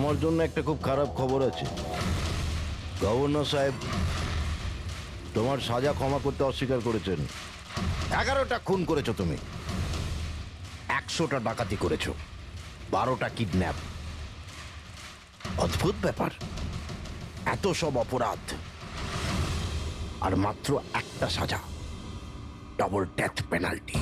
তোমার জন্য একটা খুব খারাপ খবর আছে। গভর্নর সাহেব তোমার সাজা ক্ষমা করতে অস্বীকার করেছেন। 11টা খুন করেছো তুমি, 100টা ডাকাতি করেছো, 12টা কিডন্যাপ। অদ্ভুত ব্যাপার, এত সব অপরাধ আর মাত্র একটা সাজা, ডবল ডেথ পেনাল্টি।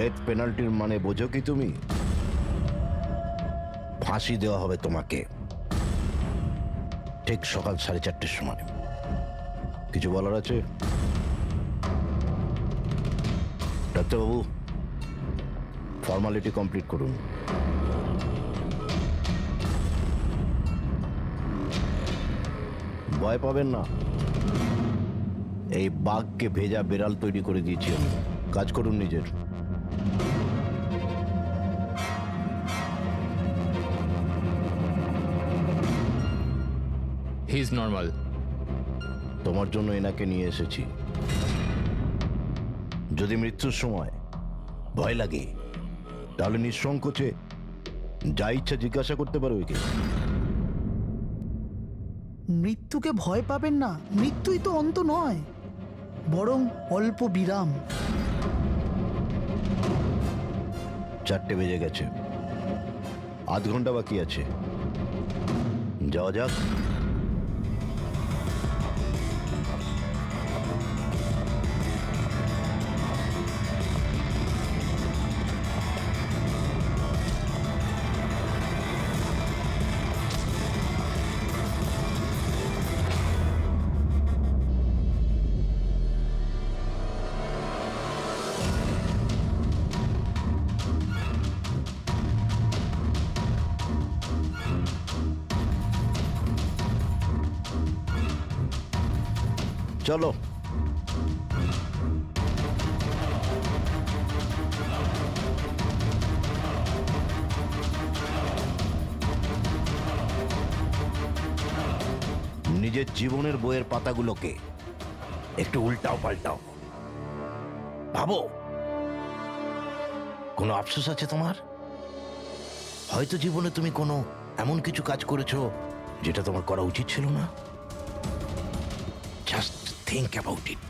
ডেথ পেনাল্টির মানে বোঝো কি তুমি? ফাঁসি দেওয়া হবে তোমাকে ঠিক সকাল 4:30টার সময়। কিছু বলার আছে? ডাক্তারবাবু, ফর্মালিটি কমপ্লিট করুন। ভয় পাবেন না, এই বাঘকে ভেজা বেড়াল তৈরি করে দিয়েছি আমি। কাজ করুন নিজের। He is normal. তোমার জন্য এনাকে নিয়ে এসেছি। যদি মৃত্যুর সময় ভয় লাগে তাহলে নিঃসংকোচে যা ইচ্ছা জিজ্ঞাসা করতে পারো একে। মৃত্যুকে ভয় পাবেন না, মৃত্যুই তো অন্ত নয়, বরং অল্প বিরাম। 4টে বেজে গেছে, আধ ঘন্টা বাকি আছে, যাওয়া যাক। চলো। নিজের জীবনের বইয়ের পাতাগুলোকে একটু উল্টাও পাল্টাও, ভাবো কোনো আফসোস আছে তোমার? হয়তো জীবনে তুমি কোনো এমন কিছু কাজ করেছো যেটা তোমার করা উচিত ছিল না। Just think about it.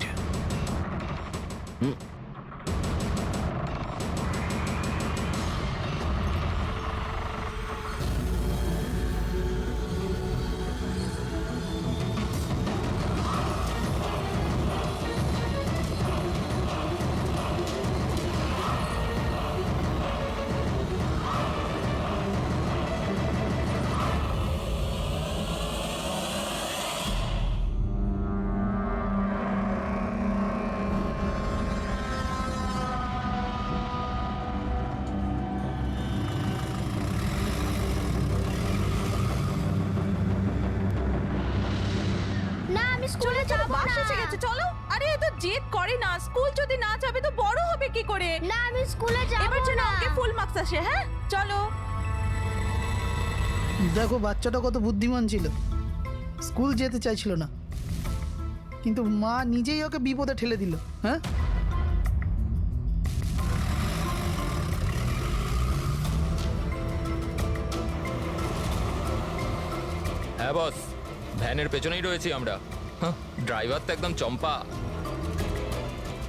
স্কুলে যাব বাস না। এসে গেছে, চলো। আরে এ তো জেদ করে না, স্কুল যদি না যাবে তো বড় হবে কি করে? না আমি স্কুলে যাব এবার যেন না। ওকে ফুল মার্কস আসে। হ্যাঁ চলো। দেখো বাচ্চাটা কত বুদ্ধিমান ছিল, স্কুল যেতে চাইছিল না, কিন্তু মা নিজেই ওকে বিপদে ঠেলে দিল। হ্যাঁ, হ্যাঁ বস, ভ্যানের পেছনেই রয়েছি আমরা। ড্রাইভার তো একদম চম্পা।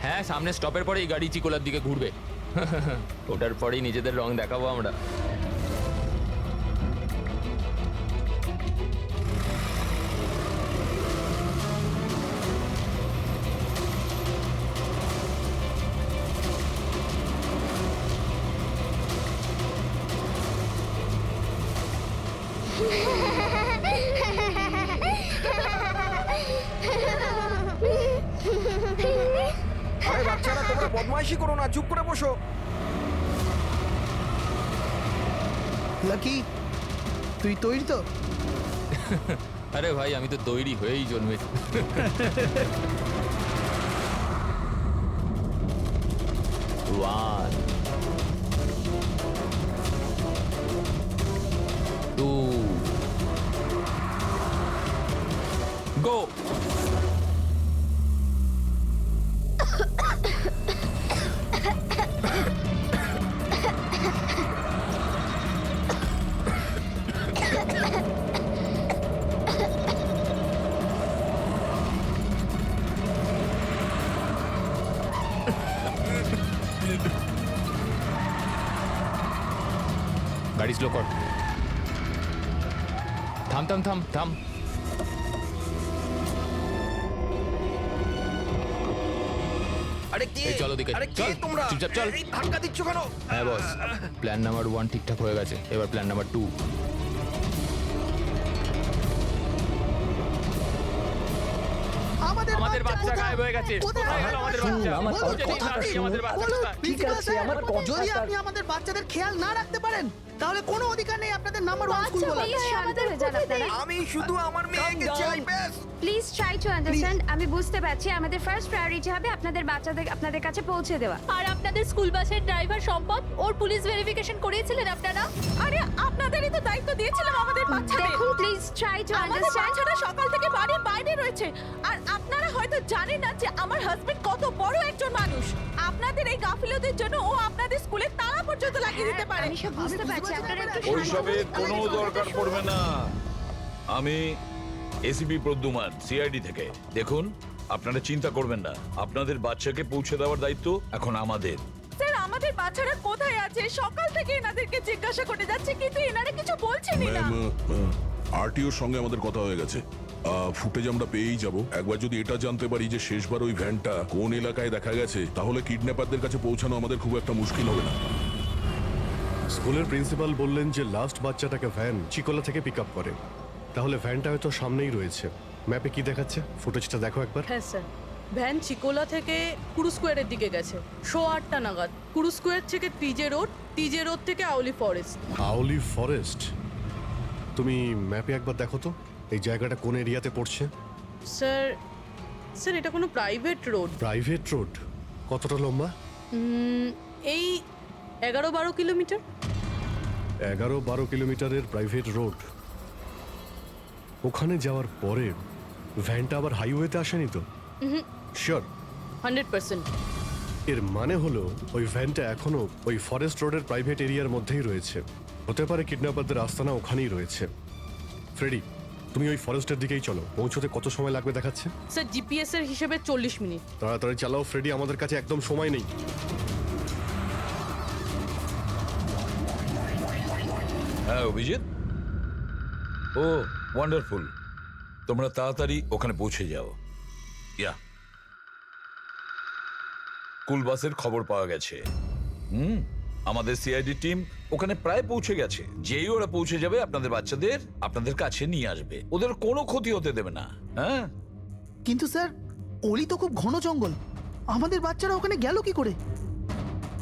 হ্যাঁ, সামনে স্টপের পরেই গাড়ি চিকোলার দিকে ঘুরবে। ওটার পরেই নিজেদের রং দেখাবো আমরা। আরে বাচ্চারা, তোমরা বদমাইশি করো না, চুপ করে বসো। লাকি তুই তৈরি তো? আরে ভাই, আমি তো তৈরি হয়েই জন্মেছি। One. গাড়ি স্লো কর। থাম থাম থাম থাম। আরে কি এই চলো দিকে, আরে কি চল, তোমরা চুপচাপ চল। এই ধাক্কা দিচ্ছ কেন? হ্যাঁ বস, প্ল্যান নাম্বার 1 ঠিকঠাক হয়ে গেছে, এবার প্ল্যান নাম্বার 2। আমাদের বাচ্চা কোথায়? গায়েব হয়ে গেছে। কোথায়? কোথায় গেল আমাদের বাচ্চা? আমার বলুন, কথাটা যদি শুনুন। আমাদের বাচ্চা বলুন, কোথায়? প্রিন্সিপাল আছে, স্যার, আমার যদি কথাটা- আপনি আমাদের বাচ্চাদের খেয়াল না রাখতে পারেন তাহলে কোনো অধিকার নেই আপনাদের নাম্বার 1 স্কুল বলার। প্লিজ শান্ত হয়ে যান আপনারা আমি শুধু আমার মেয়েকে down. চাই ব্যাস। Please try to understand. আমি বুঝতে পারছি আমাদের ফার্স্ট প্রায়োরিটি হবে আপনাদের বাচ্চাদের আপনাদের কাছে পৌঁছে দেওয়া। আর আপনাদের স্কুল বাসের ড্রাইভার সম্পদ ওর পুলিশ ভেরিফিকেশন করিয়েছিলেন আপনারা? আরে আপনাদেরই তো দায়িত্ব দিয়েছিলাম আমাদের বাচ্চাদের। দেখুন প্লিজ ট্রাই টু আমাদের আন্ডারস্ট্যান্ড। বাচ্চাটা সকাল থেকে বাড়ির বাইরে রয়েছে আর আপনারা হয়তো জানেন না যে আমার হাজবেন্ড কত বড় একজন মানুষ। আপনাদের এই গাফিলতির জন্য ও আপনাদের স্কুলে তালা পর্যন্ত লাগিয়ে দিতে পারে। আমি সব বুঝতে পারছি, আপনারা একটু শান্ত ওইসবের হন। কোনো দরকার পড়বে না। আমি এসিপি প্রদ্যুমান, সিআইডি থেকে। দেখুন, আপনারা চিন্তা করবেন না, আপনাদের বাচ্চাকে পৌঁছে দেওয়ার দায়িত্ব এখন আমাদের। স্যার আমাদের বাচ্চারা কোথায় আছে? সকাল থেকে এনাদেরকে জিজ্ঞাসা করে যাচ্ছে কিন্তু এনারা কিছু বলছেনই না। আরটিওর সঙ্গে আমাদের কথা হয়ে গেছে। ফুটেজ আমরা পেয়েই যাব। একবার যদি এটা জানতে পারি যে শেষবার ওই ভ্যানটা কোন এলাকায় দেখা গেছে, তাহলে কিডন্যাপারদের কাছে পৌঁছানো আমাদের খুব একটা মুশকিল হবে না। স্কুলের প্রিন্সিপাল বললেন যে লাস্ট বাচ্চাটাকে ভ্যান চিকোলা থেকে পিক আপ করে, তাহলে ভ্যানটা হয়তো সামনেই রয়েছে। ম্যাপে কি দেখাচ্ছে? ফুটেজটা দেখো একবার। হ্যাঁ স্যার, ভ্যান চিকোলা থেকে কুরু স্কোয়ারের দিকে গেছে 8:30 নাগাদ। কুরু স্কোয়ার থেকে টিজে রোড থেকে আউলি ফরেস্ট। আউলি ফরেস্ট? তুমি ম্যাপে একবার দেখো তো এই জায়গাটা কোন এরিয়াতে পড়ছে। স্যার স্যার এটা কোনো প্রাইভেট রোড। Private road? কতটা লম্বা? এই 11-12 কিলোমিটার। 11-12 কিলোমিটারের প্রাইভেট রোড। ওখানে যাওয়ার পরে ভ্যানটা আবার হাইওয়েতে আসেনি তো? শিওর? 100%। এর মানে হলো ওই ভ্যানটা এখনো ওই ফরেস্ট রোডের প্রাইভেট এরিয়ার মধ্যেই রয়েছে। হতে পারে কিডন্যাপারদের আস্তানা ওখানেই রয়েছে। ফ্রেডি, তুমি ওই ফরেস্টের দিকেই চলো। পৌঁছতে কত সময় লাগবে দেখাচ্ছে? স্যার জিপিএস এর হিসেবে 40 মিনিট। তাড়াতাড়ি চালাও ফ্রেডি, আমাদের কাছে একদম সময় নেই। হ্যাঁ অভিজিৎ, ও ওয়ান্ডারফুল। তোমরা তাড়াতাড়ি ওখানে পৌঁছে যাও। ইয়া, স্কুল বাসের খবর পাওয়া গেছে। আমাদের সিআইডি টিম ওখানে প্রায় পৌঁছে গেছে। যেই ওরা পৌঁছে যাবে আপনাদের বাচ্চাদের আপনাদের কাছে নিয়ে আসবে। ওদের কোনো ক্ষতি হতে দেবে না। হ্যাঁ, কিন্তু স্যার ওলি তো খুব ঘন জঙ্গল, আমাদের বাচ্চারা ওখানে গেল কি করে?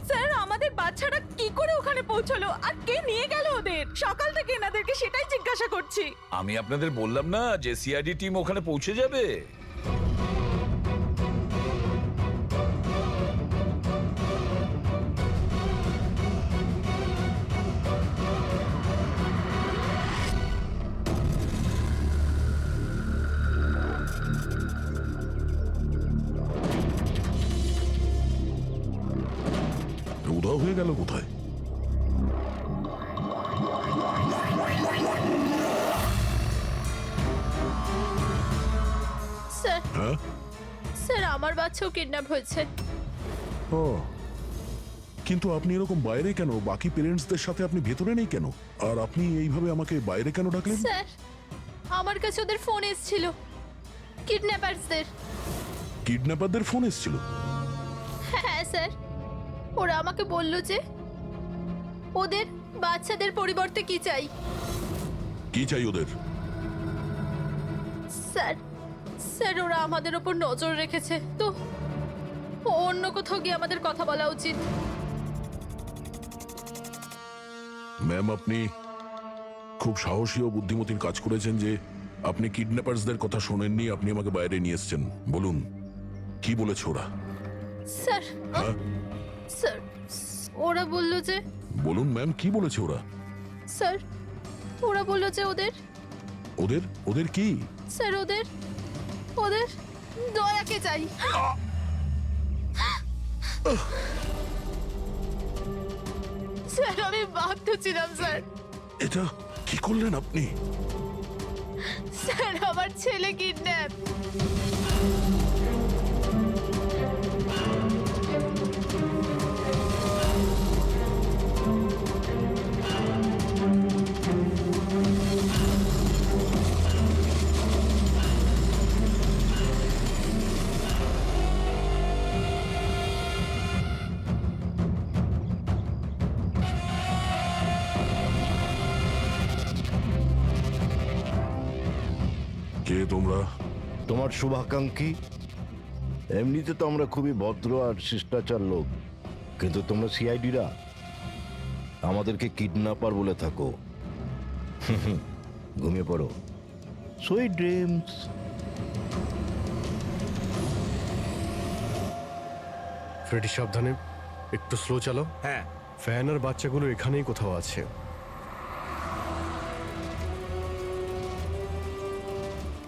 স্যার আমাদের বাচ্চারা কি করে ওখানে পৌঁছলো আর কে নিয়ে গেল ওদের? সকাল থেকে এনাদেরকে সেটাই জিজ্ঞাসা করছি। আমি আপনাদের বললাম না যে সিআইডি টিম ওখানে পৌঁছে যাবে। উধাও হয়ে গেল কোথায়? স্যার হ্যাঁ? স্যার আমার বাচ্চাও কিডন্যাপ হয়েছে। ও, কিন্তু আপনি এরকম বাইরে কেন? বাকি পেরেন্টসদের সাথে আপনি ভেতরে নেই কেন? আর আপনি এইভাবে আমাকে বাইরে কেন ডাকলেন? স্যার আমার কাছে ওদের ফোন এসেছিল, কিডন্যাপারসদের। কিডন্যাপারদের ফোন এসেছিল? হ্যাঁ স্যার, ওরা আমাকে বলল যে ওদের বাচ্চাদের পরিবর্তে কি চাই। কি চাই ওদের? স্যার স্যার ওরা আমাদের ওপর নজর রেখেছে, তো অন্য কোথাও গিয়ে আমাদের কথা বলা উচিত। ম্যাম, আপনি খুব সাহসী ও বুদ্ধিমতীর কাজ করেছেন যে আপনি কিডন্যাপারসদের কথা শোনেননি, আপনি আমাকে বাইরে নিয়ে এসেছেন। বলুন কি বলেছে ওরা? স্যার হ্যাঁ স্যার ওরা বলল যে, বলুন ম্যাম, কি বলেছে ওরা? স্যার ওরা বলল যে ওদের ওদের ওদের কি? স্যার ওদের ওদের দয়াকে চাই। স্যার আমি বাধ্য ছিলাম স্যার। এটা কি করলেন আপনি? স্যার আমার ছেলে কিডন্যাপ। তোমরা? তোমার শুভাকাঙ্ক্ষী। এমনিতে তো আমরা খুবই ভদ্র আর শিষ্টাচার লোক, কিন্তু তোমরা সিআইডিরা আমাদেরকে কিডন্যাপার বলে থাকো। ঘুমিয়ে পড়ো, সুইট ড্রিমস। ফ্রেডি সাবধানে, একটু স্লো চালাও। হ্যাঁ। ফ্যান আর বাচ্চাগুলো এখানেই কোথাও আছে।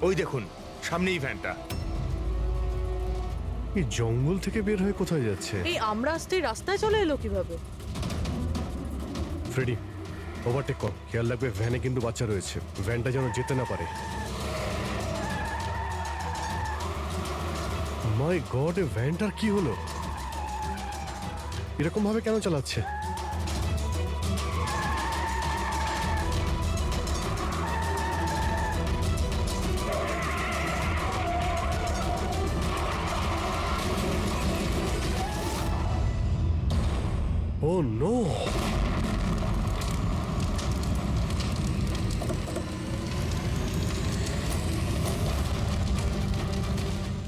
ওই দেখুন সামনেই ভ্যানটা। এই জঙ্গল থেকে বের হয়ে কোথায় যাচ্ছে? এই আমরা আসতেই রাস্তায় চলে এলো কিভাবে? ফ্রেডি, ওভারটেক কর, খেয়াল রাখবে ভ্যানে কিন্তু বাচ্চা রয়েছে, ভ্যানটা যেন যেতে না পারে। মাই গড, এ ভ্যানটার কি হলো? এরকম ভাবে কেন চালাচ্ছে? ও নো!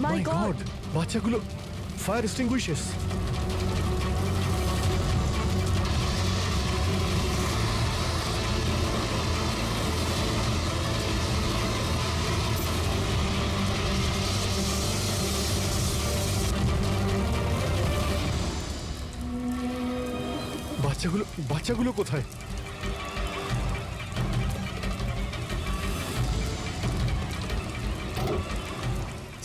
মাই গড! বাচ্চাগুলো ফায়ার এক্সটিংগুইশার্স। বাচ্চাগুলো কোথায়?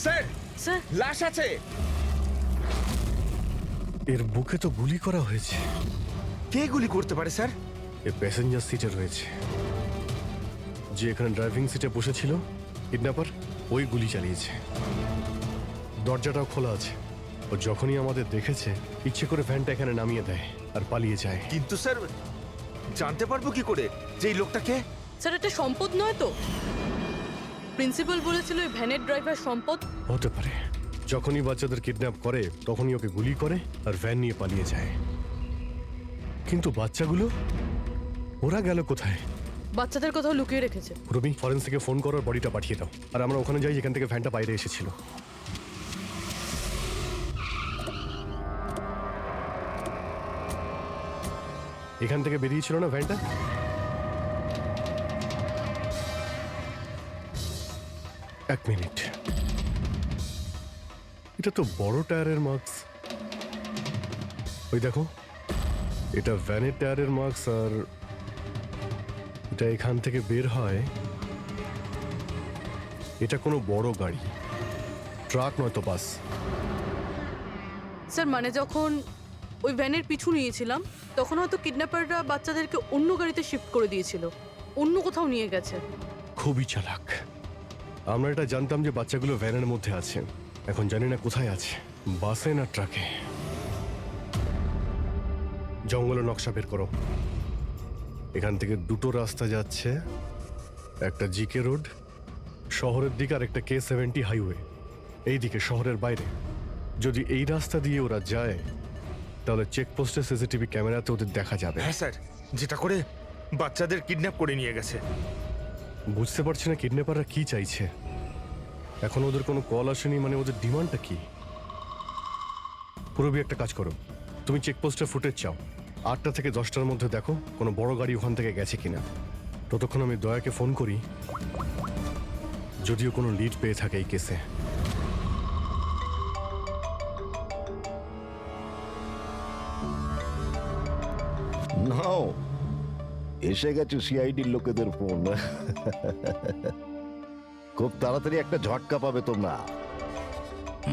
স্যার স্যার, লাশ আছে। এর বুকে তো গুলি করা হয়েছে। কে গুলি করতে পারে স্যার? এ প্যাসেঞ্জার সিটে রয়েছে। যে এখানে ড্রাইভিং সিটে বসেছিল কিডন্যাপার, ওই গুলি চালিয়েছে। দরজাটাও খোলা আছে। ও যখনই আমাদের দেখেছে ইচ্ছে করে ভ্যানটা এখানে নামিয়ে দেয় আর পালিয়ে যায়। কিন্তু স্যার জানতে পারবো কি করে যে এই লোকটাকে? স্যার এটা সম্পদ নয় তো? প্রিন্সিপাল বলেছিল এই ভ্যানের ড্রাইভার সম্পদ। হতে পারে। যখনই বাচ্চাদের কিডন্যাপ করে তখনই ওকে গুলি করে আর ভ্যান নিয়ে পালিয়ে যায়। কিন্তু বাচ্চাগুলো, ওরা গেল কোথায়? বাচ্চাদের কোথাও লুকিয়ে রেখেছে। রবি, ফরেন্সিকে ফোন করার বডিটা পাঠিয়ে দাও, আর আমরা ওখানে যাই যেখান থেকে ভ্যানটা বাইরে এসেছিল। এখান থেকে বেরিয়েছিল না ভ্যানটা? এক মিনিট, এটা তো বড় টায়ারের মার্কস। ওই দেখো, এটা ভ্যানের টায়ারের মার্কস, আর এটা এখান থেকে বের হয়। এটা কোনো বড় গাড়ি, ট্রাক নয়তো বাস। স্যার মানে যখন ওই ভ্যানের পিছু নিয়েছিলাম তখন হয়তো কিডন্যাপাররা বাচ্চাদেরকে অন্য গাড়িতে শিফট করে দিয়েছিল, অন্য কোথাও নিয়ে গেছে। খুবই চালাক। আমরা এটা জানতাম যে বাচ্চাগুলো ভ্যানের মধ্যে আছে, এখন জানি না কোথায় আছে, বাসে না ট্রাকে। জঙ্গলের নকশা বের করো। এখান থেকে দুটো রাস্তা যাচ্ছে, একটা জিকে রোড শহরের দিকে আর একটা K70 হাইওয়ে এই দিকে শহরের বাইরে। যদি এই রাস্তা দিয়ে ওরা যায় তাহলে চেকপোস্টে সিসিটিভি ক্যামেরাতে ওদের দেখা যাবে। হ্যাঁ স্যার, যেটা করে বাচ্চাদের কিডন্যাপ করে নিয়ে গেছে। বুঝতে পারছি না কিডন্যাপাররা কি চাইছে। এখন ওদের কোনো কল আসেনি, মানে ওদের ডিমান্ডটা কি? পুরবি, একটা কাজ করো, তুমি চেকপোস্টের ফুটেজ চাও, 8টা থেকে 10টার মধ্যে দেখো কোনো বড় গাড়ি ওখান থেকে গেছে কিনা। ততক্ষণ আমি দয়াকে ফোন করি, যদিও কোনো লিড পেয়ে থাকে এই কেসে। নাও, এসে গেছে সিআইডির লোকেদের ফোন। খুব তাড়াতাড়ি একটা ঝটকা পাবে তোমরা,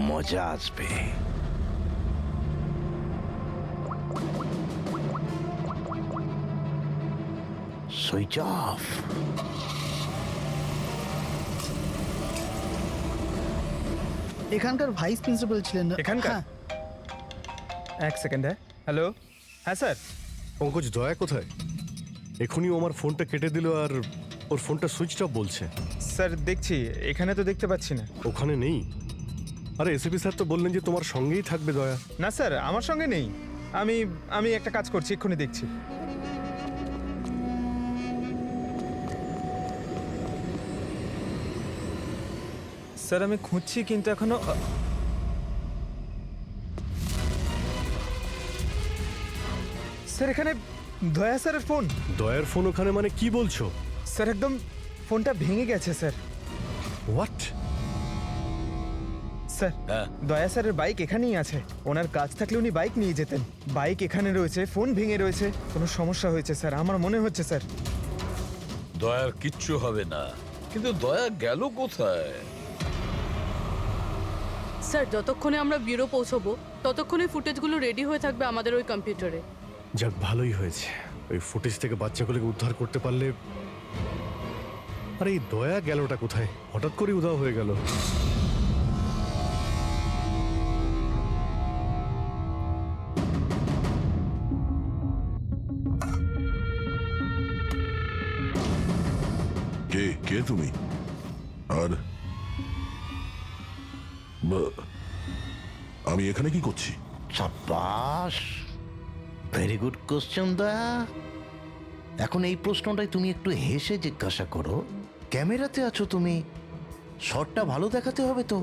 মজা আসবে। Switch off. এখানকার ভাইস প্রিন্সিপাল ছিলেন না? এখানকার? হ্যাঁ। এক সেকেন্ড। হ্যালো, হ্যাঁ স্যার। পঙ্কজ, দয়া কোথায়? এখনই ও আমার ফোনটা কেটে দিল আর ওর ফোনটা সুইচ অফ বলছে। স্যার দেখছি, এখানে তো দেখতে পাচ্ছি না। ওখানে নেই? আরে এসিপি স্যার তো বললেন যে তোমার সঙ্গেই থাকবে দয়া। না স্যার, আমার সঙ্গে নেই। আমি একটা কাজ করছি, এক্ষুনি দেখছি। স্যার আমি খুঁজছি কিন্তু এখনো স্যার এখানে দয়া স্যারের ফোন। দয়ার ফোন ওখানে মানে কি বলছো? স্যার একদম ফোনটা ভেঙে গেছে স্যার। হোয়াট? স্যার হ্যাঁ। দয়া স্যারের বাইক এখানেই আছে। ওনার কাজ থাকলে উনি বাইক নিয়ে যেতেন। বাইক এখানে রয়েছে, ফোন ভেঙে রয়েছে, কোনো সমস্যা হয়েছে স্যার আমার মনে হচ্ছে স্যার। দয়ার কিচ্ছু হবে না, কিন্তু দয়া গেল কোথায়? স্যার যতক্ষণে আমরা ব্যুরো পৌঁছবো ততক্ষণে ফুটেজগুলো রেডি হয়ে থাকবে আমাদের ওই কম্পিউটারে। যাক ভালোই হয়েছে, ওই ফুটেজ থেকে বাচ্চাগুলোকে উদ্ধার করতে পারলে। আরে এই দয়া গেলটা কোথায়? হঠাৎ করে উধাও হয়ে গেল। কে কে তুমি? আর আমি এখানে কি করছি? সাব্বাস, ভেরি গুড কোশ্চেন দয়া। এখন এই প্রশ্নটাই তুমি একটু হেসে জিজ্ঞাসা করো। ক্যামেরাতে আছো তুমি, শটটা ভালো দেখাতে হবে তো।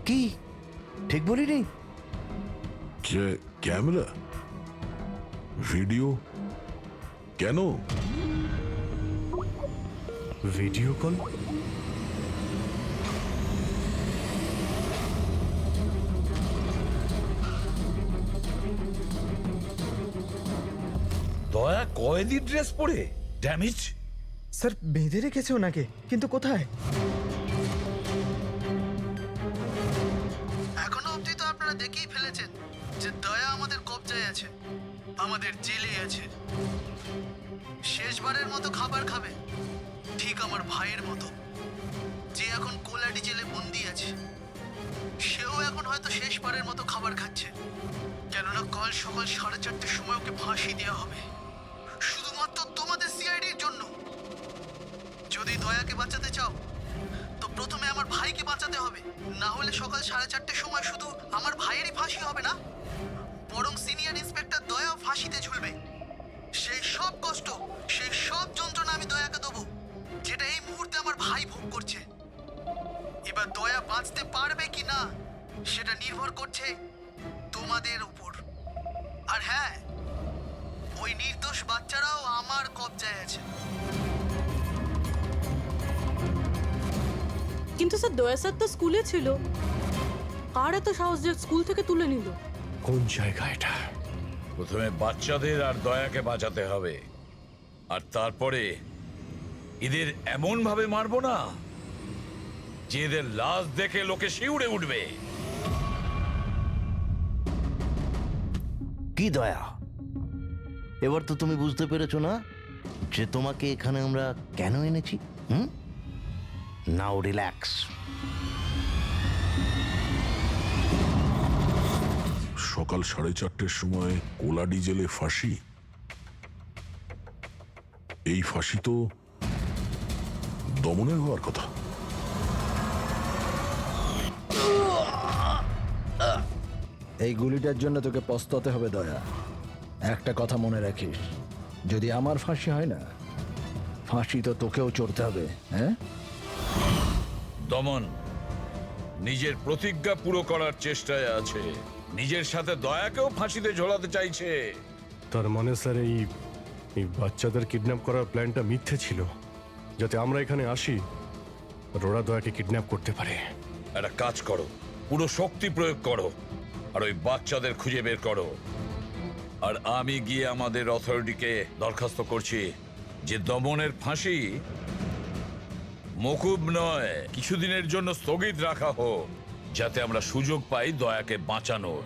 কি ঠিক বলিনি? ক্যামেরা, ভিডিও, কেন? Video call? দয়া কয়েদি ড্রেস পরে ড্যামেজ। স্যার বেঁধে রেখেছে ওনাকে, কিন্তু কোথায়? এখনো অবধি তো আপনারা দেখেই ফেলেছেন যে দয়া আমাদের কবজায় আছে, আমাদের জেলে আছে। শেষবারের মতো খাবার খাবে, ঠিক আমার ভাইয়ের মতো, যে এখন কোলাডি জেলে বন্দি আছে। সেও এখন হয়তো শেষবারের মতো খাবার খাচ্ছে, কেননা কাল সকাল 4:30টার সময় ওকে ফাঁসি দেওয়া হবে, শুধুমাত্র তোমাদের সিআইডির জন্য। যদি দয়াকে বাঁচাতে চাও তো প্রথমে আমার ভাইকে বাঁচাতে হবে, না হলে সকাল 4:30টার সময় শুধু আমার ভাইয়েরই ফাঁসি হবে না, বরং সিনিয়র ইন্সপেক্টর দয়াও ফাঁসিতে ঝুলবে। সেই সব কষ্ট, সেই সব যন্ত্রণা আমি দয়াকে দেবো, যেটা এই মুহূর্তে আমার ভাই ভোগ করছে। এবার দয়া বাঁচতে পারবে কি না সেটা নির্ভর করছে তোমাদের উপর। আর হ্যাঁ, ওই নির্দোষ বাচ্চারাও আমার কবজায় আছে। কিন্তু স্যার দয়া স্যার তো স্কুলে ছিল, কার এত সাহস যে স্কুল থেকে তুলে নিল? কোন জায়গা এটা? প্রথমে বাচ্চাদের আর দয়াকে বাঁচাতে হবে, আর তারপরে এদের এমন ভাবে মারবো না যে এদের লাশ দেখে লোকে শিউরে উঠবে। কি দয়া, এবার তো তুমি বুঝতে পেরেছো না যে তোমাকে এখানে আমরা কেন এনেছি? নাও রিল্যাক্স। সকাল 4:30টার সময় কোলাডি জেলে ফাঁসি? এই ফাঁসি তো দমনের হওয়ার কথা। এই গুলিটার জন্য তোকে পস্তাতে হবে দয়া। একটা কথা মনে রাখিস, যদি আমার ফাঁসি হয় না, ফাঁসি তো তোকেও চড়তে হবে। হ্যাঁ, দমন নিজের প্রতিজ্ঞা পুরো করার চেষ্টায় আছে, নিজের সাথে দয়াকেও ফাঁসিতে ঝোলাতে চাইছে। তার মানে স্যার এই বাচ্চাদের কিডন্যাপ করার প্ল্যানটা মিথ্যে ছিল, যাতে আমরা এখানে আসি আর ওরা দয়াকে কিডন্যাপ করতে পারে। একটা কাজ করো, পুরো শক্তি প্রয়োগ করো আর ওই বাচ্চাদের খুঁজে বের করো। আর আমি গিয়ে আমাদের অথরিটিকে দরখাস্ত করছি যে দমনের ফাঁসি মকুব নয়, কিছুদিনের জন্য স্থগিত রাখা হোক, যাতে আমরা সুযোগ পাই দয়াকে বাঁচানোর।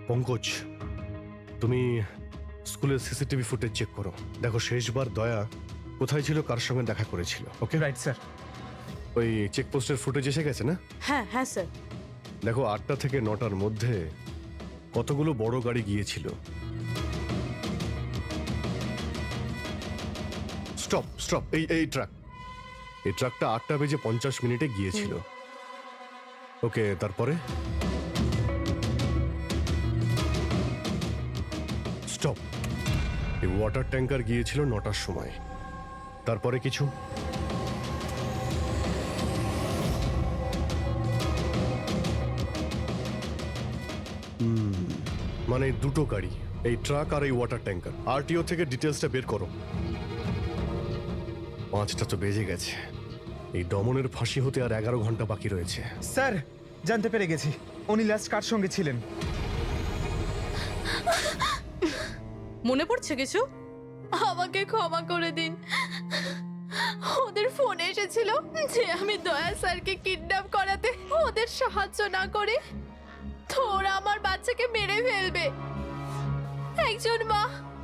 পঙ্কজ, তুমি স্কুলের সিসিটিভি ফুটেজ চেক করো, দেখো শেষবার দয়া কোথায় ছিল, কার সঙ্গে দেখা করেছিল। Okay right sir. ওই চেকপোস্টের ফুটেজ এসে গেছে না? হ্যাঁ হ্যাঁ স্যার। দেখো 8টা থেকে 9টার মধ্যে কতগুলো বড় গাড়ি গিয়েছিল। স্টপ স্টপ, এই ট্রাকটা 8:50 গিয়েছিল। ওকে, তারপরে স্টপ, এই ওয়াটার ট্যাঙ্কার গিয়েছিল 9টার সময়। তারপরে কিছু? মানে দুটো গাড়ি, এই ট্রাক আর এই ওয়াটার ট্যাঙ্কার। আরটিও থেকে ডিটেলসটা বের করো। 5টা তো বেজে গেছে। এই দমনের ফাঁসি হতে আর 11 ঘন্টা বাকি রয়েছে। স্যার জানতে পেরে গেছি উনি লাস্ট কার সঙ্গে ছিলেন। মনে পড়ছে কিছু? আমাকে ক্ষমা করে দিন। ওদের ফোন এসেছিল যে আমি দয়া স্যারকে কিডন্যাপ করাতে ওদের সাহায্য না করে তো ওরা আমার বাচ্চাকে মেরে ফেলবে। একজন মা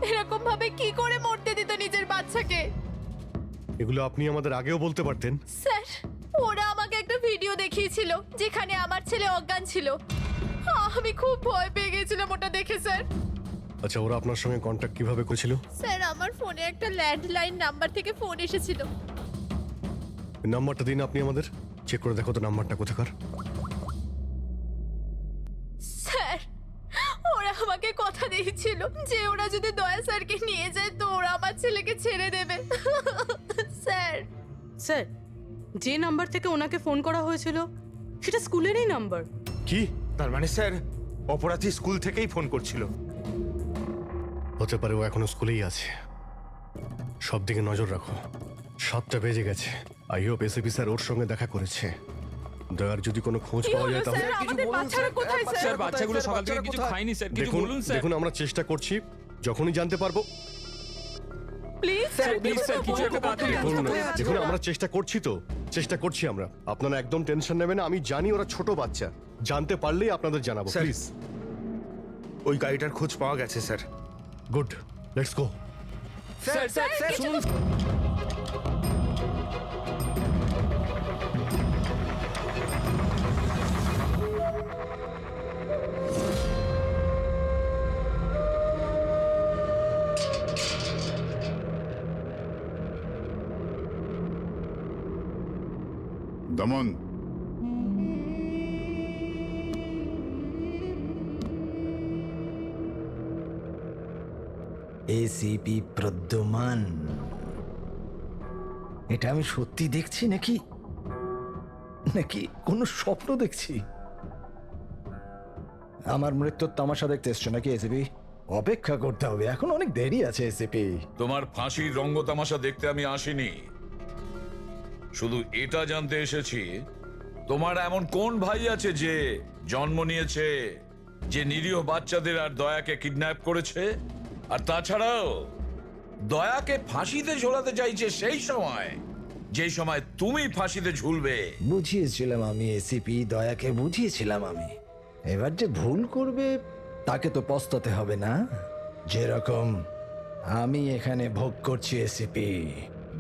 এরকম ভাবে কি করে মরতে দিত নিজের বাচ্চাকে? এগুলো আপনি আমাদের আগেও বলতে পারতেন। স্যার ওরা আমাকে একটা ভিডিও দেখিয়েছিল যেখানে আমার ছেলে অজ্ঞান ছিল। আমি খুব ভয় পেয়ে গেছিলাম ওটা দেখে স্যার। আচ্ছা, ওরা আপনার সঙ্গে কন্ট্যাক্ট কিভাবে করেছিল? স্যার আমার ফোনে একটা ল্যান্ডলাইন নাম্বার থেকে ফোন এসেছিল। নাম্বারটা দিন আপনি আমাদের, চেক করে দেখো তো নাম্বারটা কোথাকার। স্যার ওরা আমাকে কথা দিয়েছিল যে ওরা যদি দয়া স্যারকে নিয়ে যায় তো ওরা আমার ছেলেকে ছেড়ে দেবে। স্যার স্যার, যে নাম্বার থেকে ওনাকে ফোন করা হয়েছিল সেটা স্কুলেরই নাম্বার। কি? তার মানে স্যার অপরাধী স্কুল থেকেই ফোন করছিল। হতে পারে ও এখনো স্কুলেই আছে। সব দিকে নজর রাখো। 7টা বেজে গেছে। আই হোপ এসিপি স্যার ওর সঙ্গে দেখা করেছে। দয়ার যদি কোনো খোঁজ কি পাওয়া হলো যায় তাহলে স্যার? আমাদের বাচ্চারা কোথায় স্যার? স্যার বাচ্চাগুলো সকাল থেকে কিছু খায়নি স্যার, কিছু দেখুন বলুন স্যার। দেখুন আমরা চেষ্টা করছি, যখনই জানতে পারবো। প্লিজ স্যার প্লিজ স্যার কিছু একটা তাড়াতাড়ি দেখুন করুন। দেখুন আমরা চেষ্টা করছি তো, চেষ্টা করছি আমরা। আপনারা একদম টেনশন নেবেন না। আমি জানি ওরা ছোট বাচ্চা, জানতে পারলেই আপনাদের জানাবো। স্যার। প্লিজ। ওই গাড়িটার খোঁজ পাওয়া গেছে sir. Good, let's go. Sir sir sir শুনুন। দমন, এসিপি প্রদ্যুমান, এটা আমি সত্যি দেখছি নাকি নাকি কোনো স্বপ্ন দেখছি? আমার মৃত্যুর তামাশা দেখতে এসছো নাকি এসিপি? অপেক্ষা করতে হবে, এখন অনেক দেরি আছে এসিপি। তোমার ফাঁসির রঙ্গতামাশা দেখতে আমি আসিনি, শুধু এটা জানতে এসেছি তোমার এমন কোন ভাই আছে যে জন্ম নিয়েছে, যে নিরীহ বাচ্চাদের আর দয়াকে কিডন্যাপ করেছে, আর তাছাড়াও দয়াকে ফাঁসিতে ঝোলাতে চাইছে সেই সময় যেই সময় তুমি ফাঁসিতে ঝুলবে। বুঝিয়েছিলাম আমি এসিপি, দয়াকে বুঝিয়েছিলাম আমি। এবার যে ভুল করবে তাকে তো পস্তাতে হবে না, যেরকম আমি এখানে ভোগ করছি এসিপি।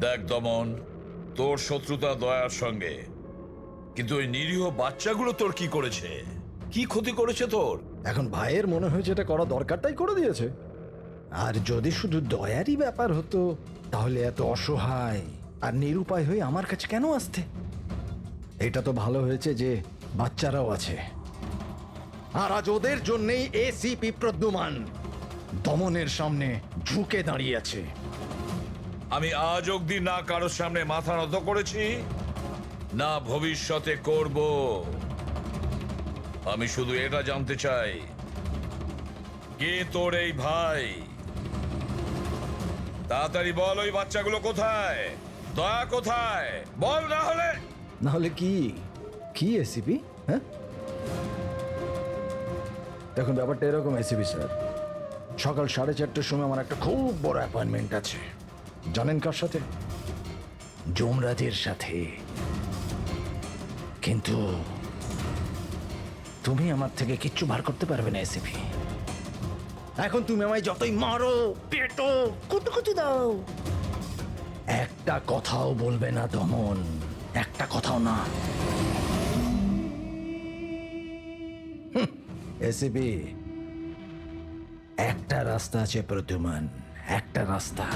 দেখ দমন, তোর শত্রুতা দয়ার সঙ্গে, কিন্তু ওই নিরীহ বাচ্চাগুলো তোর কি করেছে, কি ক্ষতি করেছে তোর? এখন ভাইয়ের মনে হয়েছে এটা করা দরকার তাই করে দিয়েছে। আর যদি শুধু দয়ারই ব্যাপার হতো তাহলে এত অসহায় আর নিরুপায় হয়ে আমার কাছে কেন আসতে? এটা তো ভালো হয়েছে যে বাচ্চারাও আছে, আর আজ ওদের জন্যই এসিপি প্রদ্যুমান দমনের সামনে ঝুঁকে দাঁড়িয়ে আছে। আমি আজ অব্দি না কারোর সামনে মাথা নত করেছি, না ভবিষ্যতে করব। আমি শুধু এটা জানতে চাই, কে তোর এই ভাই? তাড়াতাড়ি বল, ওই বাচ্চাগুলো কোথায়? দয়া কোথায়? বল, না হলে কি কি এসিপি? হ্যাঁ দেখুন ব্যাপারটা এরকম এসিপি স্যার, সকাল 4:30টার সময় আমার একটা খুব বড় অ্যাপয়েন্টমেন্ট আছে। জানেন কার সাথে? যমরাজের সাথে। কিন্তু তুমি আমার থেকে কিচ্ছু বার করতে পারবে না এসিপি। এখন তুমি আমায় যতই মারো, পেটো, কুতুকুতু দাও, একটা কথাও বলবে না দমন, একটা কথাও না। এসিপি, একটা রাস্তা আছে প্রদ্যুমান, একটা রাস্তা।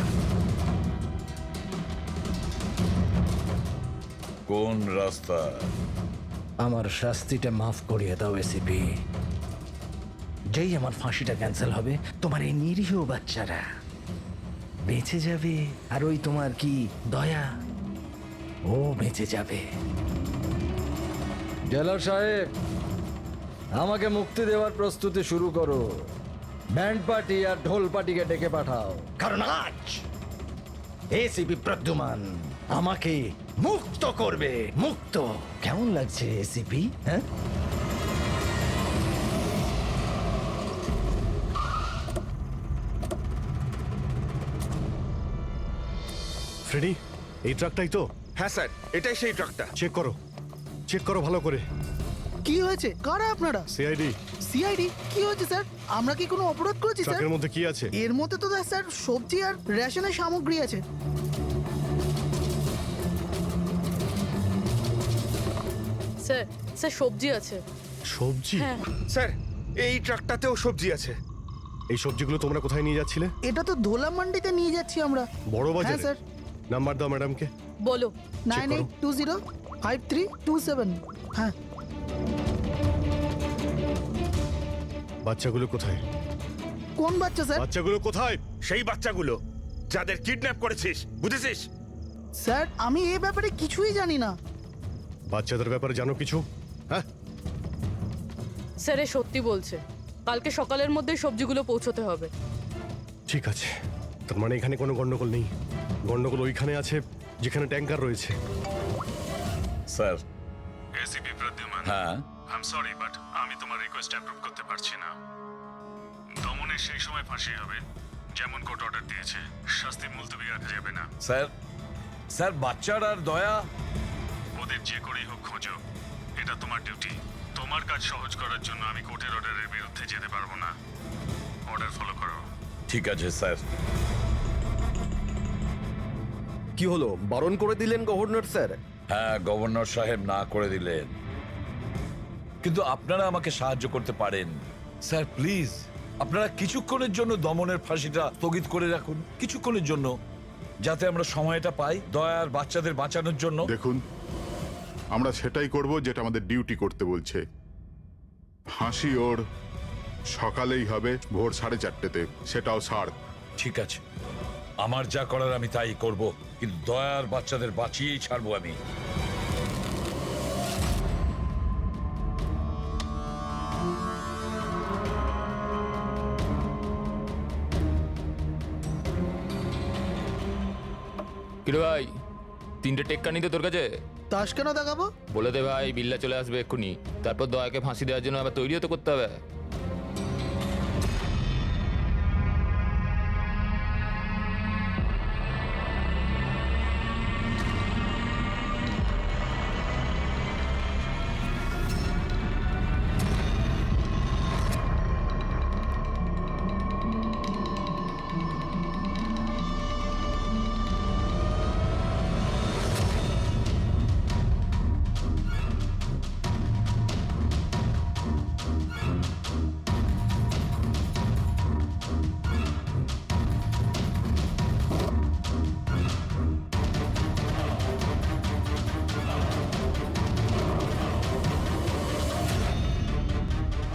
কোন রাস্তা? আমার শাস্তিটা মাফ করিয়ে দাও এসিপি। যেই আমার ফাঁসিটা ক্যান্সেল হবে, তোমার এই নিরীহ বাচ্চারা বেঁচে যাবে, আর ওই তোমার কি দয়া, ও বেঁচে যাবে। জেলার সাহেব, আমাকে মুক্তি দেওয়ার প্রস্তুতি শুরু করো। ব্যান্ড পার্টি আর ঢোল পার্টিকে ডেকে পাঠাও, কারণ আজ এসিপি প্রদ্যুমান আমাকে মুক্ত করবে। মুক্ত কেমন লাগছে এসিপি? হ্যাঁ, ফ্রেডি, এই ট্রাকটাই তো? হ্যাঁ স্যার, এটাই সেই ট্রাকটা। চেক করো ভালো করে। কি হয়েছে? কারা আপনারা? সিআইডি। সিআইডি? কি হয়েছে স্যার? আমরা কি কোনো অপরাধ করেছি স্যার? ট্রাকের মধ্যে কি আছে? এর মধ্যে তো স্যার সবজি আর রেশনের সামগ্রী আছে। স্যার স্যার সবজি আছে। সবজি? হ্যাঁ স্যার, এই ট্রাকটাতেও সবজি আছে। এই সবজিগুলো তোমরা কোথায় নিয়ে যাচ্ছিলে? এটা তো ধোলা মান্ডিতে নিয়ে যাচ্ছি আমরা। বড় হ্যাঁ বাজারে? স্যার। নাম্বার দাও ম্যাডামকে। বলো। 98205327। হ্যাঁ। বাচ্চাগুলো কোথায়? কোন বাচ্চা স্যার? বাচ্চাগুলো কোথায়? সেই বাচ্চাগুলো যাদের কিডন্যাপ করেছিস, বুঝেছিস? স্যার আমি এই ব্যাপারে কিছুই জানি না। বাচ্চাদের ব্যাপারে জানো কিছু? হ্যাঁ, স্যার এ সত্যি বলছে, কালকে সকালের মধ্যে সবজিগুলো পৌঁছতে হবে। ঠিক আছে। তার মানে এখানে কোনো গন্ডগোল নেই। গন্ডগোল ওইখানে আছে যেখানে ট্যাঙ্কার রয়েছে। স্যার। এসিপি প্রদ্যুমান, হ্যাঁ, আই এম সরি বাট আমি তোমার রিকোয়েস্ট অ্যাপ্রুভ করতে পারছি না। দমনের সেই সময় ফাঁসি হবে যেমন কোর্ট অর্ডার দিয়েছে। শাস্তি মুলতবি রাখা যাবে না। স্যার বাচ্চার আর দয়া, ওদের যে করেই হোক খোঁজো, এটা তোমার ডিউটি। তোমার কাজ সহজ করার জন্য আমি কোর্টের অর্ডারের বিরুদ্ধে যেতে পারবো না। অর্ডার ফলো করো। ঠিক আছে স্যার। কি হলো, বারণ করে দিলেন গভর্নর স্যার? হ্যাঁ, গভর্নর সাহেব না করে দিলেন, কিন্তু আপনারা আমাকে সাহায্য করতে পারেন। স্যার প্লিজ, আপনারা কিছুক্ষণের জন্য দমনের ফাঁসিটা স্থগিত করে রাখুন, কিছুক্ষণের জন্য, যাতে আমরা সময়টা পাই দয়ার বাচ্চাদের বাঁচানোর জন্য। দেখুন, আমরা সেটাই করব যেটা আমাদের ডিউটি করতে বলছে। ফাঁসি ওর সকালেই হবে, ভোর 4:30-তে, সেটাও সার। ঠিক আছে, আমার যা করার আমি তাই করব, কিন্তু দয়ার বাচ্চাদের বাঁচিয়েই ছাড়বো আমি। কিরে ভাই, 3টে টেক্কা নিতে তোর কাছে? তাস কেন দেখাবো? বলে দে ভাই, বিল্লা চলে আসবে এক্ষুনি। তারপর দয়াকে ফাঁসি দেওয়ার জন্য আবার তৈরিও তো করতে হবে।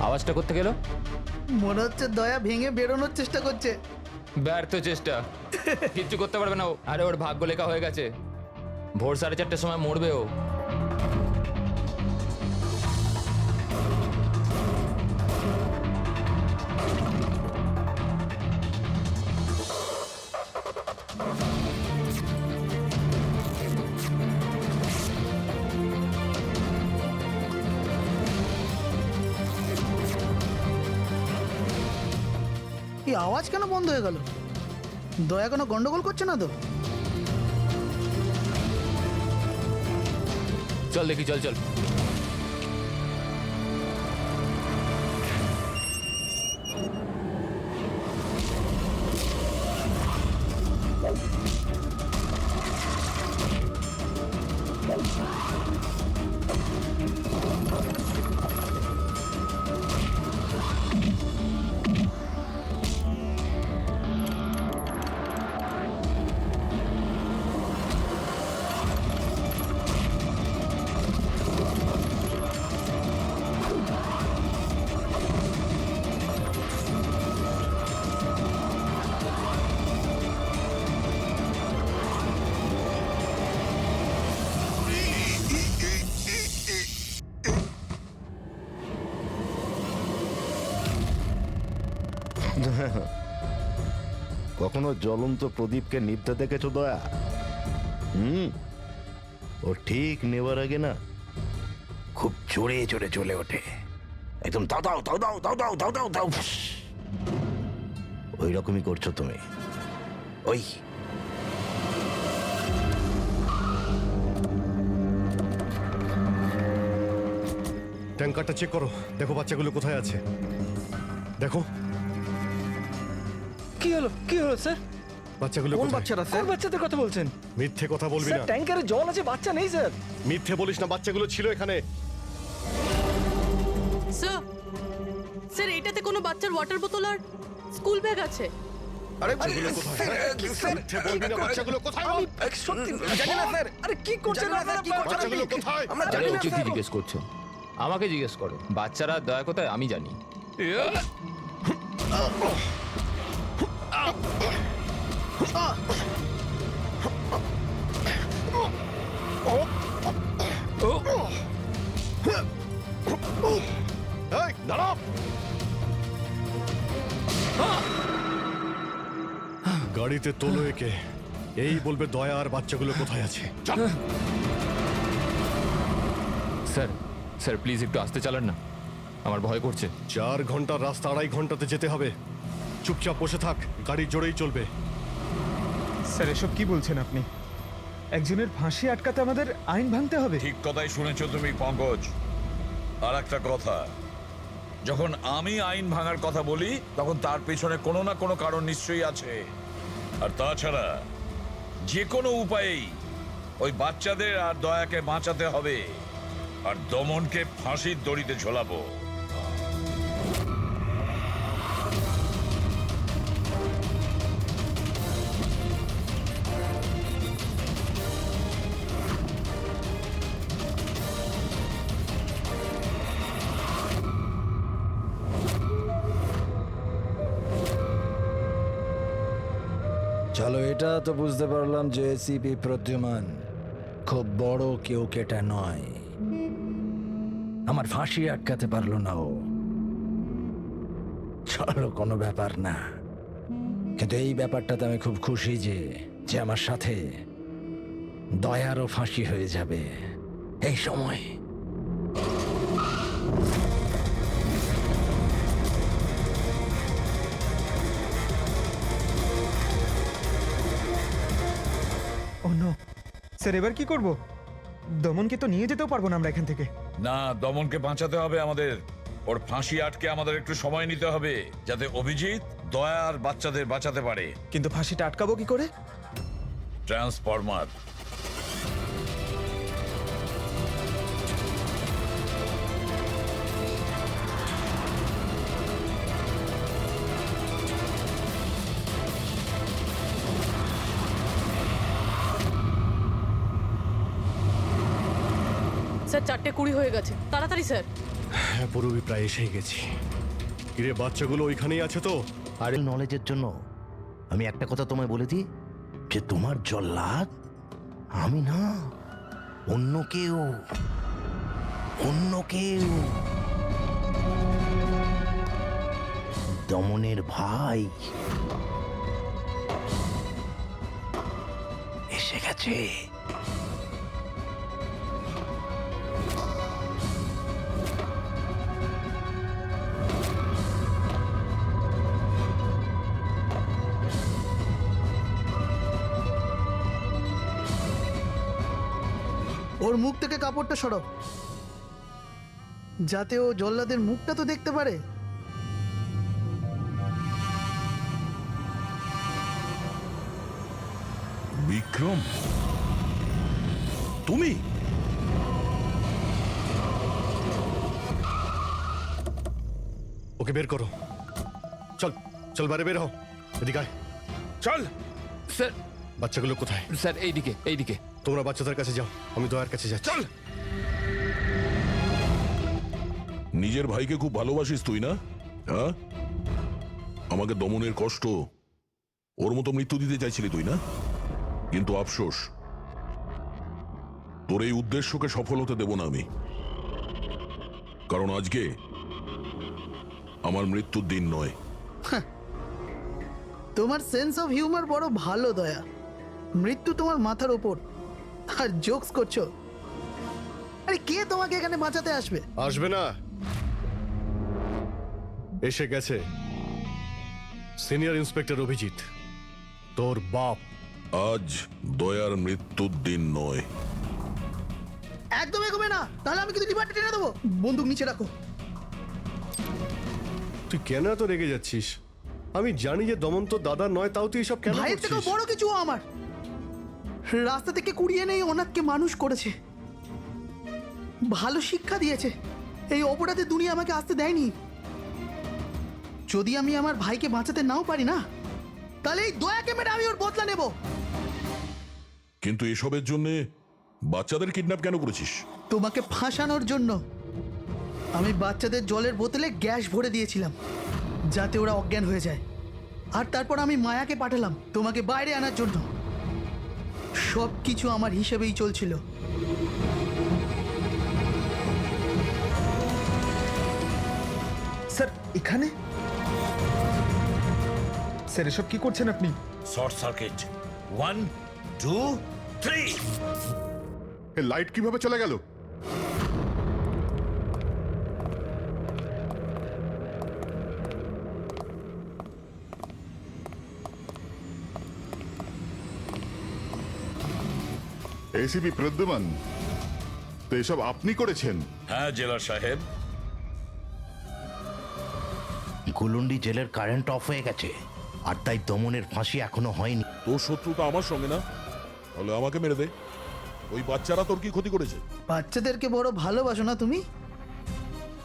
আওয়াজটা করতে গেল? মনে হচ্ছে দয়া ভেঙে বেরোনোর চেষ্টা করছে। ব্যর্থ চেষ্টা, কিচ্ছু করতে পারবে না ও। আরে ওর ভাগ্য লেখা হয়ে গেছে, ভোর 4:30-র সময় মরবে ও। এই আওয়াজ কেন বন্ধ হয়ে গেল? দয়া কোনো গন্ডগোল করছে না তো? চল দেখি, চল চল। কখনো জ্বলন্ত প্রদীপকে নিভতে দেখেছো দয়া? ও ঠিক নেবার আগে না খুব জোরে জোরে চলে ওঠে, একদম দাও দাও দাও দাও দাও দাও দাও দাও দাও। ওই রকমই করছো তুমি। ওই ট্যাঙ্কারটা চেক করো, দেখো বাচ্চাগুলো কোথায় আছে। দেখো কি হলো কি হলো স্যার? বাচ্চাগুলো কোন কোথায়? বাচ্চারা স্যার? কোন বাচ্চাদের কথা বলছেন? মিথ্যে কথা বলবি স্যার না, ট্যাঙ্কারে জল আছে, বাচ্চা নেই স্যার। মিথ্যে বলিস না, বাচ্চাগুলো ছিল এখানে। স্যার স্যার এটাতে কোনো বাচ্চার ওয়াটার বোতল আর স্কুল ব্যাগ আছে। আরে বাচ্চাগুলো কোথায়? মিথ্যে বলবি না, বাচ্চাগুলো কোথায় বল? সত্যি জানি না স্যার। আরে কি করছেন আপনারা? বাচ্চাগুলো কোথায়? আমরা আরে জানি না ওকে কি স্যার। জিজ্ঞেস করছো? আমাকে জিজ্ঞেস করো। বাচ্চারা দয়া কোথায় আমি জানি। এই দাঁড়াও! গাড়িতে তোলো একে, এই বলবে দয়া আর বাচ্চাগুলো কোথায় আছে। স্যার স্যার প্লিজ একটু আস্তে চালান না, আমার ভয় করছে। 4 ঘন্টার রাস্তা 2.5 ঘন্টাতে যেতে হবে। চুপচাপ বসে থাক, গাড়ি জোরেই চলবে। স্যার এসব কি বলছেন আপনি? একজনের ফাঁসি আটকাতে আমাদের আইন ভাঙতে হবে? ঠিক কথাই শুনেছো তুমি পঙ্কজ। আর একটা কথা, যখন আমি আইন ভাঙার কথা বলি তখন তার পেছনে কোনো না কোনো কারণ নিশ্চয়ই আছে। আর তাছাড়া যে কোনো উপায়েই ওই বাচ্চাদের আর দয়াকে বাঁচাতে হবে, আর দমনকে ফাঁসির দড়িতে ঝোলাবো। চলো, এটা তো বুঝতে পারলাম যে এসিপি প্রদ্যুমান খুব বড় কেউ কেটা নয়। আমার ফাঁসি আটকাতে পারলো না ও। চলো, কোনো ব্যাপার না। কিন্তু এই ব্যাপারটাতে আমি খুব খুশি যে যে আমার সাথে দয়ারও ফাঁসি হয়ে যাবে এই সময়। ও নো স্যার, এবার কি করব? দমনকে তো নিয়ে যেতেও পারবো না আমরা এখান থেকে। না, দমনকে বাঁচাতে হবে আমাদের। ওর ফাঁসি আটকে আমাদের একটু সময় নিতে হবে, যাতে অভিজিৎ দয়া আর বাচ্চাদের বাঁচাতে পারে। কিন্তু ফাঁসিটা আটকাবো কি করে? ট্রান্সফরমার। স্যার 4:20 হয়ে গেছে, তাড়াতাড়ি স্যার। হ্যাঁ, পুরোই প্রায় এসেই গেছি। কিরে, বাচ্চাগুলো ওইখানেই আছে তো? আর নলেজের জন্য আমি একটা কথা তোমায় বলে দিই, যে তোমার জল্লাদ আমি না, অন্য কেউ। অন্য কেউ। দমনের ভাই এসে গেছে। ওর মুখ থেকে কাপড়টা সরাও, যাতে ও জল্লাদের মুখটা তো দেখতে পারে। বিক্রম, তুমি? ওকে বের করো। চল চল, বাইরে বের হও। এদিকে আয়। চল। স্যার বাচ্চাগুলো কোথায়? স্যার এইদিকে এইদিকে। তোমরা বাচ্চাদের কাছে যাও, আমি দয়ার কাছে যাচ্ছি। চল। নিজের ভাইকে খুব ভালোবাসিস তুই না? হ্যাঁ, আমাকে দমনের কষ্ট, ওর মতো মৃত্যু দিতে চাইছিলি তুই না? কিন্তু আফসোস, তোর এই উদ্দেশ্যকে সফল হতে দেব না আমি। কারণ আজকে আমার মৃত্যুর দিন নয়। তোমার সেন্স অফ হিউমার বড় ভালো দয়া। মৃত্যু তোমার মাথার ওপর আর জোকস করছো। আরে কে তোমাকে এখানে বাঁচাতে আসবে? আসবে না, এসে গেছে সিনিয়র ইন্সপেক্টর অভিজিৎ, তোর বাপ। আজ দয়ার মৃত্যুর দিন নয়। একদম এগোবে না, তাহলে আমি কিন্তু ডিপার্টে টেনে দেবো। বন্দুক নিচে রাখো। তুই কেন এত রেগে যাচ্ছিস? আমি জানি যে দমন তোর দাদা নয়, তাও তুই এসব কেন ভাইয়ের থেকেও করছিস? বড় কিছু ও আমার। রাস্তা থেকে কুড়িয়ে নেই ওনাকে মানুষ করেছে, ভালো শিক্ষা দিয়েছে। এই অপরাধের দুনিয়া আমাকে আসতে দেয়নি। যদি আমি আমার ভাইকে বাঁচাতে নাও পারি না, তাহলে এই দয়াকে মেরে আমি ওর বদলা নেব। কিন্তু এসবের জন্য বাচ্চাদের কিডন্যাপ কেন করেছিস? তোমাকে ফাঁসানোর জন্য। আমি বাচ্চাদের জলের বোতলে গ্যাস ভরে দিয়েছিলাম যাতে ওরা অজ্ঞান হয়ে যায়, আর তারপর আমি মায়াকে পাঠালাম তোমাকে বাইরে আনার জন্য। সব কিছু আমার হিসেবেই চলছিল। স্যার এখানে? স্যার এসব কি করছেন আপনি? Short circuit 1 2 3। এই লাইট কিভাবে চলে গেল? এসিপি প্রদ্যুমান, তো এসব আপনি করেছেন? হ্যাঁ জেলার সাহেব। গুলুন্ডি জেলের কারেন্ট অফ হয়ে গেছে, আর তাই দমনের ফাঁসি এখনো হয়নি। তোর শত্রুতা আমার সঙ্গে না, তাহলে আমাকে মেরে দে। ওই বাচ্চারা তোর কি ক্ষতি করেছে? বাচ্চাদেরকে বড় ভালোবাসো না তুমি?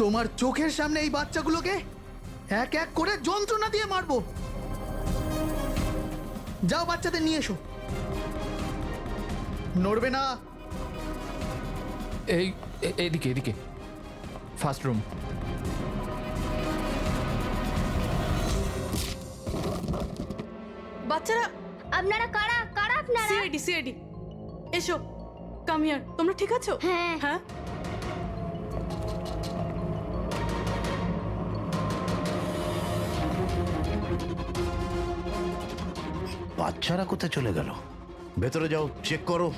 তোমার চোখের সামনে এই বাচ্চাগুলোকে এক এক করে যন্ত্রণা দিয়ে মারবো। যাও বাচ্চাদের নিয়ে এসো। নড়বে না। এদিকে এদিকে, ফার্স্ট রুম। বাচ্চারা, আপনারা কারা কারা আপনারা? সিআইডি সিআইডি, এসো, কাম হিয়ার। তোমরা ঠিক আছো? হ্যাঁ। হ্যাঁ। বাচ্চারা কোথায় চলে গেল? ভেতরে যাও, চেক করো।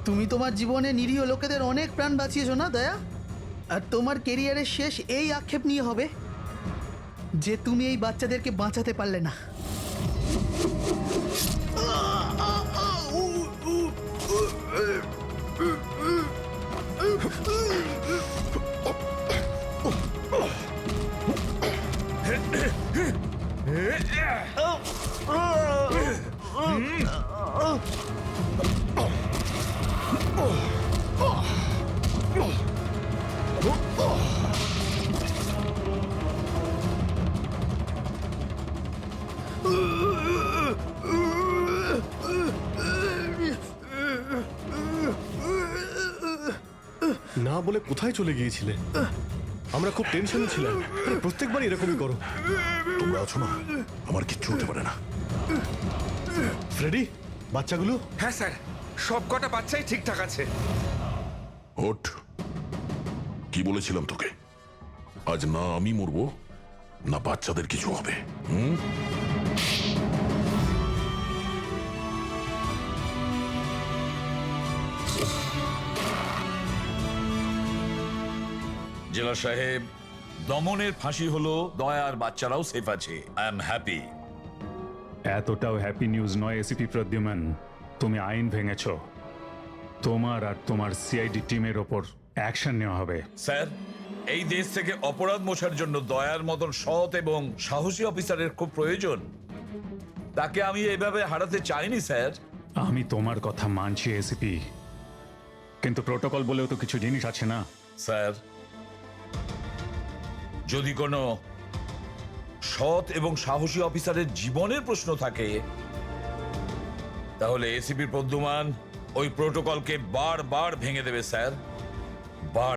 তুমি তোমার জীবনে নিরীহ লোকেদের অনেক প্রাণ বাঁচিয়েছো না দয়া? আর তোমার কেরিয়ারের শেষ এই আক্ষেপ নিয়ে হবে যে তুমি এই বাচ্চাদেরকে বাঁচাতে পারলে না। না বলে কোথায় চলে গিয়েছিলে? আমরা খুব টেনশনে ছিলাম। আরে প্রত্যেকবার এরকমই করো। তোমরা আছো না, আমার কিচ্ছু হতে পারে না। ফ্রেডি, বাচ্চাগুলো? হ্যাঁ স্যার, সব কটা বাচ্চাই ঠিকঠাক আছে। ওঠ, কি বলেছিলাম তোকে? আজ না আমি মরবো, না বাচ্চাদের কিছু হবে। জেলা সাহেব, দমনের ফাঁসি হলো, দয়ার বাচ্চারাও সেফ আছে। I am happy. এতটাও হ্যাপি নিউজ নয় এসিপি প্রদ্যুমান। তুমি আইন ভেঙেছ, তোমার আর তোমার সিআইডি টিমের ওপর অ্যাকশন নেওয়া হবে। স্যার, এই দেশ থেকে অপরাধ মোছার জন্য দয়ার মতন সৎ এবং সাহসী অফিসারের খুব প্রয়োজন। তাকে আমি এইভাবে হারাতে চাইনি স্যার। আমি তোমার কথা মানছি এসিপি, কিন্তু প্রোটোকল বলেও তো কিছু জিনিস আছে না। স্যার, যদি কোনো সৎ এবং সাহসী অফিসারের জীবনের প্রশ্ন থাকে, তাহলে এসিপি প্রদ্যুমান ওই প্রোটোকলকে বারবার ভেঙে দেবে স্যার, বার